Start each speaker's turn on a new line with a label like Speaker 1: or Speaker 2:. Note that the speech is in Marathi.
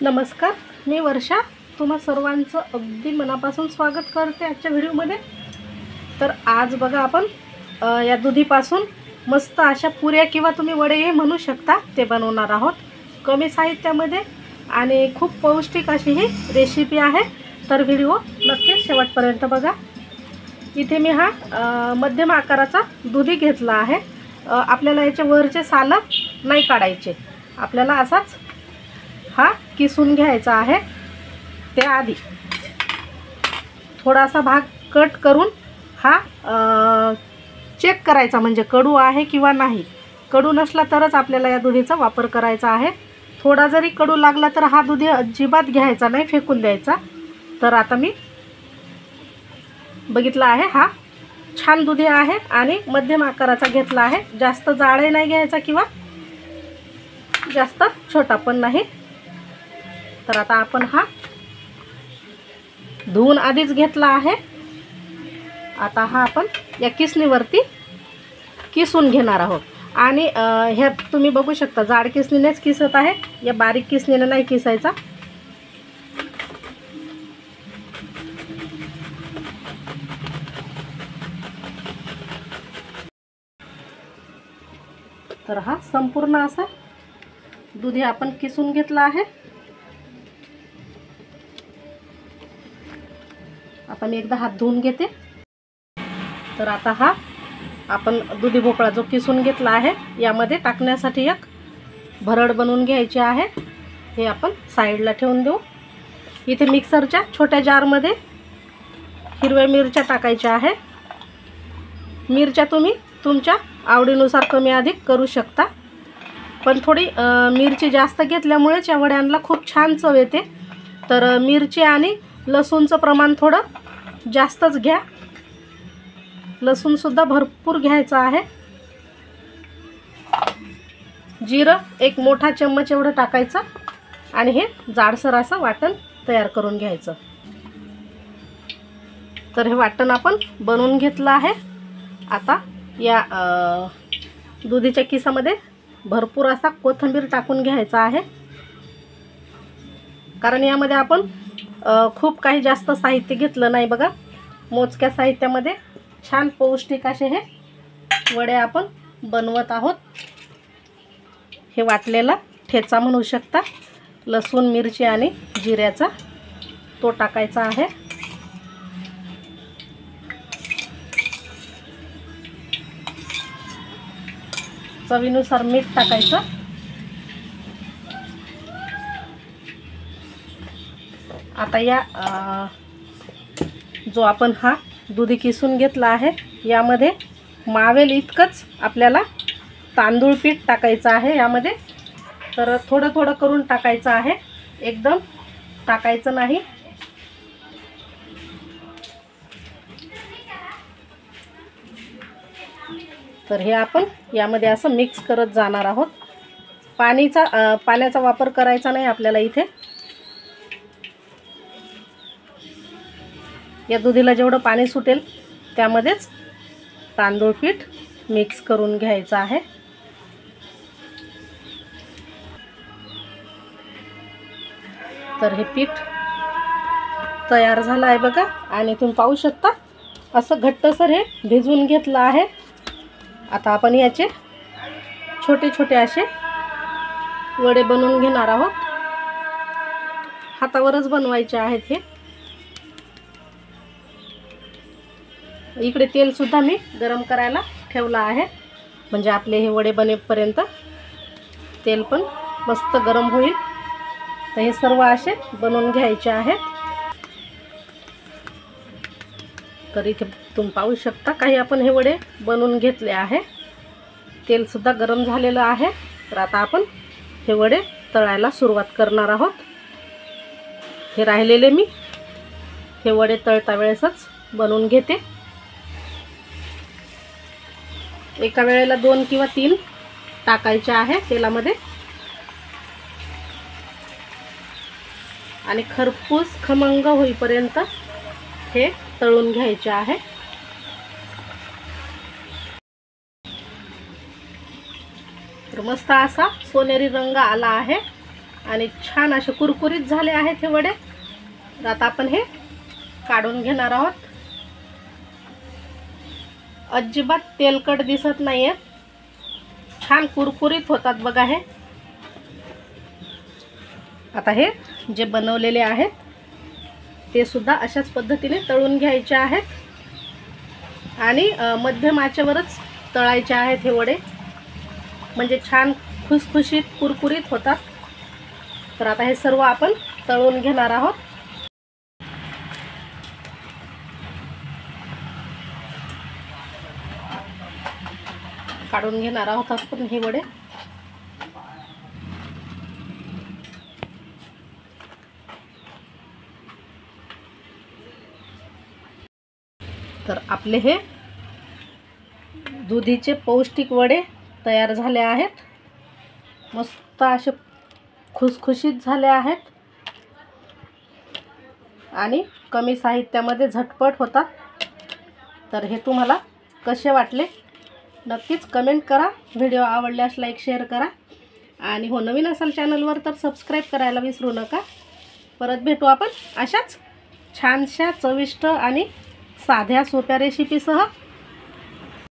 Speaker 1: नमस्कार, मी वर्षा तुम्हा सर्वांचं अगदी मनापासून स्वागत करते आजच्या व्हिडिओमध्ये। तर आज बघा आपण या दुधीपासून मस्त अशा पुऱ्या किंवा तुम्ही वडे हे म्हणू शकता ते बनवणार आहोत कमी साहित्यामध्ये आणि खूप पौष्टिक अशी ही रेसिपी आहे। तर व्हिडिओ नक्कीच शेवटपर्यंत बघा। इथे मी हा मध्यम आकाराचा दुधी घेतला आहे। आपल्याला याचे वरचे साल नाही काढायचे, आपल्याला असाच हा किसून घ्यायचा आहे। त्याआधी थोडासा भाग कट करून हा चेक करायचा, म्हणजे कडू आहे किंवा नाही। कडू नसला तरच आपल्याला या दुधीचा वापर करायचा आहे। थोडा जरी कडू लागला तर हा दुधी अजिबात घ्यायचा नाही, फेकून द्यायचा। तर आता मी बघितला आहे, हा छान दुधी आहे आणि मध्यम आकाराचा घेतला आहे। जास्त जाडही नाही घ्यायचा किंवा जास्त छोटा पण नाही। तर आता आपण हा धुवून आधीच घेतला आहे। आता हा आपण या किसणीवरती किसून घेणार आहोत आणि हे तुम्ही बघू शकता जाड किसणीनेच किसत आहे, या बारीक किसणीने नाही किसायचा। तर हा संपूर्ण असा दुधी आपण किसून घेतला आहे। आता मी एकदा हात धुवून घेते। तर आता हा आपण दुधी भोपळा जो किसून घेतला आहे यामध्ये टाकण्यासाठी एक भरड बनवून घ्यायची आहे। हे आपण साईडला ठेवून देऊ। इथे मिक्सरच्या छोट्या जारमध्ये हिरव्या मिरच्या टाकायच्या आहे। मिरच्या तुम्ही तुमच्या आवडीनुसार कमी अधिक करू शकता, पण थोडी मिरची जास्त घेतल्यामुळे या वड्यांना खूप छान चव येते। तर मिरची आणि लसूणचं प्रमाण थोडं जास्तच घ्या। लसूण सुद्धा भरपूर घ्यायचं आहे। जिरं एक मोठा चम्मच एवढं टाकायचं आणि हे जाडसर असं वाटण तयार करून घ्यायचं। तर हे वाटण आपण बनवून घेतलं आहे। आता या दुधीच्या किसामध्ये भरपूर असा कोथिंबीर टाकून घ्यायचा आहे, कारण यामध्ये आपण खूप काही जास्त साहित्य घेतलं नाही बघा। मोजक्या साहित्यामध्ये छान पौष्टिक असे हे वडे आपण बनवत आहोत। हे वाटलेला ठेचा म्हणू शकता, लसूण मिरची आणि जिऱ्याचा तो टाकायचा आहे। चवीनुसार मीठ टाकायचं। आता या जो आपण हा दुधी किसून घेतला आहे यामध्ये मावेल इतकंच आपल्याला तांदूळ पीठ टाकायचं आहे यामध्ये। तर थोडं थोडं करून टाकायचं आहे, एकदम टाकायचं नाही। तर हे आपण यामध्ये असं मिक्स करत जाणार आहोत। पाण्याचा वापर करायचा नाही आपल्याला इथे। या दुधीला जेवढं पाणी सुटेल त्यामध्येच तांदूळ पीठ मिक्स करून घ्यायचं आहे। तर हे पीठ तयार झालं आहे बघा, आणि तुम्ही पाहू शकता असं घट्टसर हे भिजवून घेतलं आहे। आता आपण याचे छोटे छोटे असे वडे बनवून घेणार आहोत। हातावरच बनवायचे आहेत हे। इकडे तेल सुद्धा मी गरम करायला ठेवलं आहे, म्हणजे आपले हे वडे बनेपर्यंत तेल पण मस्त गरम होईल। तर हे सर्व असे बनवून घ्यायचे आहेत। तर इथे तुम्ही पाहू शकता काही आपण हे वडे बनवून घेतले आहे। तेल सुद्धा गरम झालेलं आहे। तर आता आपण हे वडे तळायला सुरुवात करणार आहोत। हे राहिलेले मी हे वडे तळता वेळेसच बनवून घेते। एका वेळेला 2 किंवा 3 टाकायचे आहे तेलामध्ये आणि खरपूस खमंग होईपर्यंत हे तळून घ्यायचे आहे। तर मस्त असा सोनेरी रंग आला आहे आणि छान असे कुरकुरीत झाले आहेत हे वडे। तर आता आपण हे काढून घेणार आहोत। अजिबात तेलकट दिसत नाहीये, छान कुरकुरीत होतात बघा हे। आता हे जे बनवलेले आहेत ते सुद्धा अशाच पद्धतीने तळून घ्यायचे आहेत आणि मध्यम आचेवरच तळायचे आहेत हे वडे, म्हणजे छान खुसखुशीत कुरकुरीत होतात। तर आता हे सर्व आपण तळून घेणार आहोत। काढून घेणार आहोत आपण हे वडे। तर आपले हे दुधीचे पौष्टिक वडे तयार झाले आहेत। मस्त असे खुसखुशीत झाले आहेत आणि कमी साहित्यामध्ये झटपट होतात। तर हे तुम्हाला कसे वाटले नक्कीच कमेंट करा। व्हिडिओ आवडल्यास लाईक शेअर करा आणि हो नवीन असाल चॅनलवर तर सबस्क्राईब करायला विसरू नका। परत भेटू आपण अशाच छानशा चविष्ट आणि साध्या सोप्या रेसिपीसह।